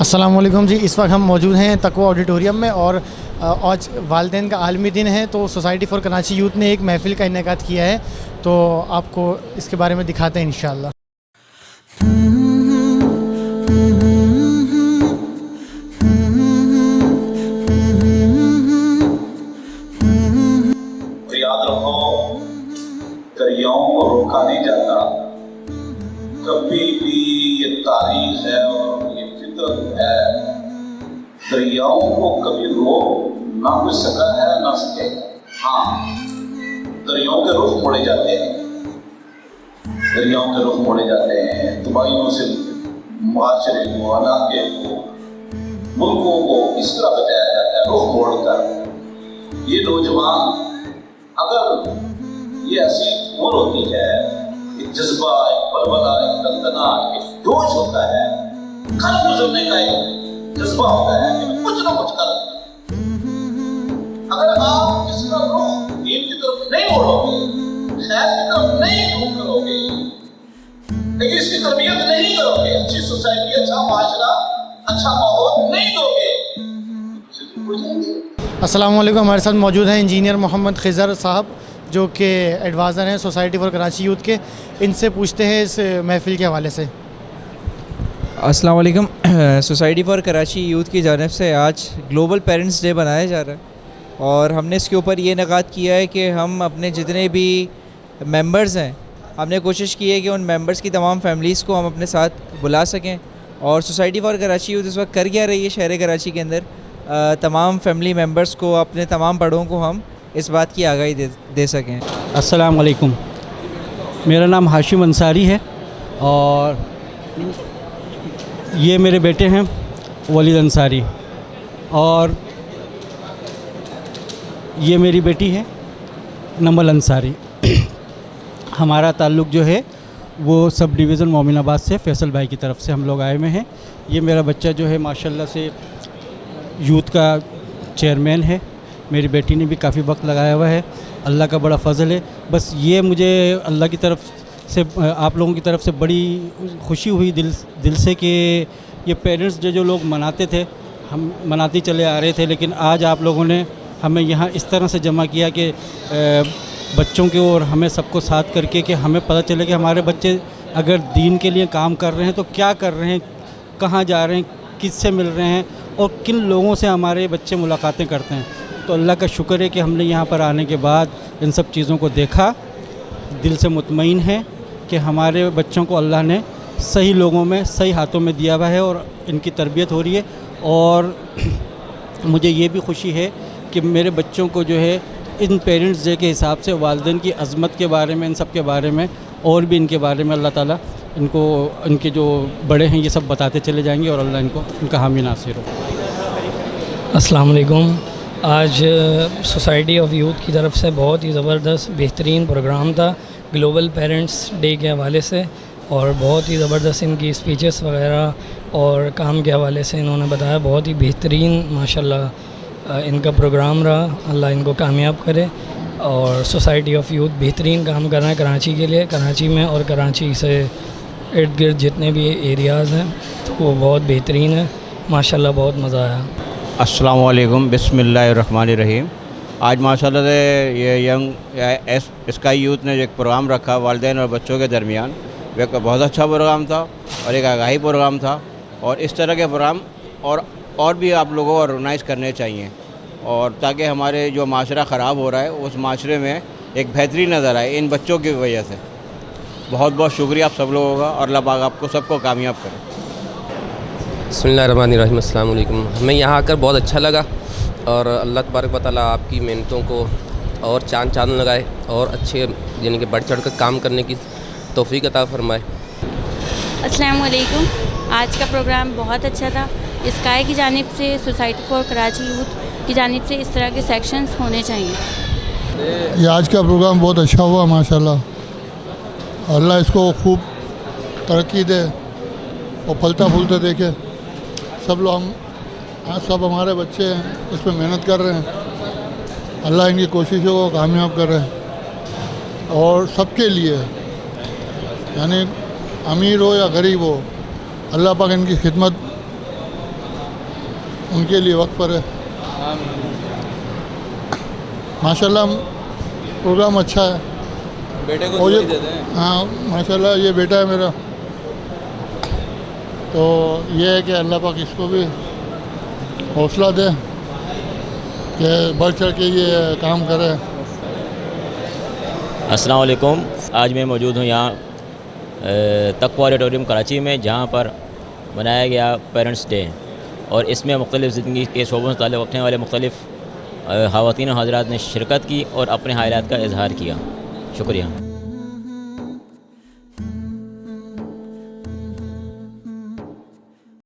अस्सलाम वालेकुम जी। इस वक्त हम मौजूद हैं तकवा ऑडिटोरियम में और आज वालिदैन का आलमी दिन है, तो सोसाइटी फ़ॉर कराची यूथ ने एक महफ़िल का इनेकाद किया है, तो आपको इसके बारे में दिखाते हैं इंशाअल्लाह। तो याद रखो, दरियाओं को रोका नहीं जाता। कभी भी ये तारीख है और ये फितरत है, दरियाओं को कभी रोक ना कोई सका है ना सकेगा। हाँ, दरियाओं के रुख मोड़े जाते हैं, दरियाओं के रुख मोड़े जाते हैं। तबाहियों से माशरे को, इलाके को, मुल्कों को इस तरह बचाया जाता है रुख मोड़ कर। ये नौजवान, अगर ये ऐसी उम्र होती है, एक जज्बा, एक बलबला, एक तंतना, एक जोश होता है, कल गुजरने का एक जज्बा होता है कि कुछ ना कुछ कर। अगर आप इसका रुख दीन की तरफ नहीं मोड़ोगे, खैर की तरफ नहीं रुख करोगे, लेकिन इसकी तरबियत नहीं करोगे, अच्छी सोसाइटी, अच्छा माशरा, अच्छा माहौल नहीं दोगे, अस्सलाम वालेकुम। हमारे साथ मौजूद हैं इंजीनियर मोहम्मद खिज़र साहब, जो कि एडवाइज़र हैं सोसाइटी फॉर कराची यूथ के। इनसे पूछते हैं इस महफ़िल के हवाले से। अस्सलाम वालेकुम। सोसाइटी फॉर कराची यूथ की जानिब से आज ग्लोबल पेरेंट्स डे बनाया जा रहा है और हमने इसके ऊपर ये इनेकाद किया है कि हम अपने जितने भी मेंबर्स हैं, हमने कोशिश की है कि उन मेंबर्स की तमाम फैमिलीज़ को हम अपने साथ बुला सकें। और सोसाइटी फॉर कराची यूथ इस वक्त कर क्या रही है शहर कराची के अंदर, तमाम फैमिली मेंबर्स को, अपने तमाम बड़ों को हम इस बात की आगाही दे सकें। अस्सलाम वालेकुम। मेरा नाम हाशिम अंसारी है और ये मेरे बेटे हैं वलीद अंसारी, और ये मेरी बेटी है नमल अंसारी। हमारा ताल्लुक़ जो है वो सब डिवीज़न मोमिनाबाद से फैसल भाई की तरफ से हम लोग आए हुए हैं। ये मेरा बच्चा जो है माशाल्लाह से यूथ का चेयरमैन है। मेरी बेटी ने भी काफ़ी वक्त लगाया हुआ है, अल्लाह का बड़ा फ़ज़ल है। बस ये मुझे अल्लाह की तरफ से, आप लोगों की तरफ से बड़ी खुशी हुई दिल से कि ये पेरेंट्स डे जो लोग मनाते थे, हम मनाते चले आ रहे थे, लेकिन आज आप लोगों ने हमें यहाँ इस तरह से जमा किया कि बच्चों के और हमें सबको साथ करके कि हमें पता चले कि हमारे बच्चे अगर दीन के लिए काम कर रहे हैं तो क्या कर रहे हैं, कहाँ जा रहे हैं, किससे मिल रहे हैं और किन लोगों से हमारे बच्चे मुलाकातें करते हैं। तो अल्लाह का शुक्र है कि हमने यहाँ पर आने के बाद इन सब चीज़ों को देखा, दिल से मुतमईन है कि हमारे बच्चों को अल्लाह ने सही लोगों में, सही हाथों में दिया हुआ है और इनकी तरबियत हो रही है। और मुझे ये भी खुशी है कि मेरे बच्चों को जो है इन पेरेंट्स डे के हिसाब से वालिदैन की अज़मत के बारे में, इन सब के बारे में और भी इनके बारे में अल्लाह ताला इनको, इनके जो बड़े हैं ये सब बताते चले जाएंगे और अल्लाह इनको इनका हामी नासिर हो। अस्सलाम वालेकुम। आज सोसाइटी ऑफ यूथ की तरफ से बहुत ही ज़बरदस्त बेहतरीन प्रोग्राम था ग्लोबल पेरेंट्स डे के हवाले से, और बहुत ही ज़बरदस्त इनकी स्पीचेस वगैरह और काम के हवाले से इन्होंने बताया। बहुत ही बेहतरीन माशाल्लाह इनका प्रोग्राम रहा। अल्लाह इनको कामयाब करे। और सोसाइटी ऑफ यूथ बेहतरीन काम कर रहे हैं कराची के लिए, कराची में और कराची से इर्द गिर्द जितने भी एरियाज़ हैं तो वो बहुत बेहतरीन है माशाल्लाह। बहुत मज़ा आया। अस्सलाम वालेकुम, बिस्मिल्लाहिर्रहमानिर्रहीम। आज माशाल्लाह से ये यंग स्काई यूथ ने जो एक प्रोग्राम रखा वालिदैन और बच्चों के दरमियान, वह एक बहुत अच्छा प्रोग्राम था और एक आगाही प्रोग्राम था। और इस तरह के प्रोग्राम और भी आप लोगों को ऑर्गेनाइज़ करने चाहिए, और ताकि हमारे जो माशरा ख़राब हो रहा है उस माशरे में एक बेहतरी नज़र आए इन बच्चों की वजह से। बहुत बहुत शुक्रिया आप सब लोगों का, और अल्लाह पाक आपको सबको कामयाब करे। बिस्मिल्लाहिर्रहमानिर्रहीम। अस्सलाम वालेकुम। हमें यहाँ आकर बहुत अच्छा लगा और अल्लाह तबारक व तआला आपकी मेहनतों को और चांद लगाए और अच्छे यानी कि बढ़ चढ़ कर काम करने की तौफीक अता फरमाए। अस्सलाम वालेकुम। आज का प्रोग्राम बहुत अच्छा था। स्काई की जानिब से, सोसाइटी फॉर कराची यूथ की जानिब से इस तरह के सेक्शंस होने चाहिए। ये आज का प्रोग्राम बहुत अच्छा हुआ माशाल्लाह। अल्लाह इसको खूब तरक्की दे और फलता फूलता देखे। सब लोग आज सब हमारे बच्चे हैं, इस पर मेहनत कर रहे हैं। अल्लाह इनकी कोशिशों को कामयाब कर रहे हैं और सबके लिए, यानी अमीर हो या गरीब हो, अल्लाह पाक इनकी खिदमत उनके लिए वक्त पर है। माशाल्लाह प्रोग्राम अच्छा है। बेटे को और दुआ ये ही देते हैं। हाँ माशाल्लाह ये बेटा है मेरा, तो ये है कि अल्लाह पाक इसको भी हौसला दे कि बढ़ चढ़ के ये काम करे। अस्सलाम वालेकुम। आज मैं मौजूद हूँ यहाँ तक़वा ऑडिटोरियम कराची में, जहाँ पर मनाया गया पेरेंट्स डे और इसमें मुख्तलिफ़ ज़िंदगी के शोबों से ताल्लुक़ रखने वाले मुख्तलिफ़ ख़वातीन और हज़रात ने शिरकत की और अपने हालात का इजहार किया। शुक्रिया।